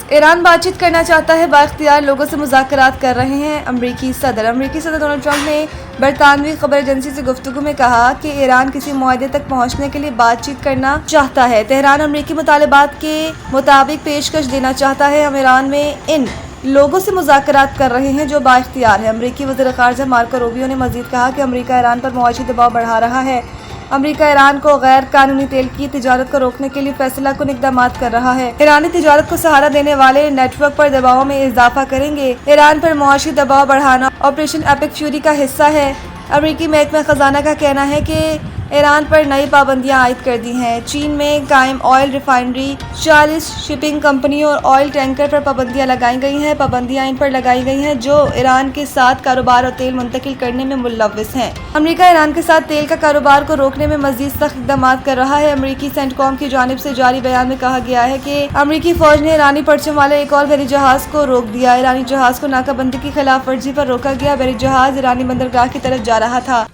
ایران بات چیت کرنا چاہتا ہے، بااختیار لوگوں سے مذاکرات کر رہے ہیں امریکی صدر ڈونلڈ ٹرمپ نے برطانوی خبر ایجنسی سے گفتگو میں کہا کہ ایران کسی معاہدے تک پہنچنے کے لیے بات چیت کرنا چاہتا ہے۔ تہران امریکی مطالبات کے مطابق پیشکش دینا چاہتا ہے۔ ہم ایران میں ان لوگوں سے مذاکرات کر رہے ہیں جو بااختیار ہیں۔ امریکی وزیر خارجہ مارکو روبیو نے مزید کہا کہ امریکہ ایران پر معاشی دباؤ بڑھا رہا ہے۔ امریکہ ایران کو غیر قانونی تیل کی تجارت کو روکنے کے لیے فیصلہ کن اقدامات کر رہا ہے۔ ایرانی تجارت کو سہارا دینے والے نیٹ ورک پر دباؤ میں اضافہ کریں گے۔ ایران پر معاشی دباؤ بڑھانا آپریشن ایپک فیوری کا حصہ ہے۔ امریکی محکمہ خزانہ کا کہنا ہے کہ ایران پر نئی پابندیاں عائد کر دی ہیں۔ چین میں قائم آئل ریفائنری، 40 شپنگ کمپنیوں اور آئل ٹینکر پر پابندیاں لگائی گئی ہیں۔ پابندیاں ان پر لگائی گئی ہیں جو ایران کے ساتھ کاروبار اور تیل منتقل کرنے میں ملوث ہیں۔ امریکہ ایران کے ساتھ تیل کا کاروبار کو روکنے میں مزید سخت اقدامات کر رہا ہے۔ امریکی سینٹکام کی جانب سے جاری بیان میں کہا گیا ہے کہ امریکی فوج نے ایرانی پرچم والے ایک اور بحری جہاز کو روک دیا۔ ایرانی جہاز کو ناکہ بندی کی خلاف ورزی پر روکا گیا۔ بحری جہاز ایرانی بندرگاہ کی طرف جا رہا تھا۔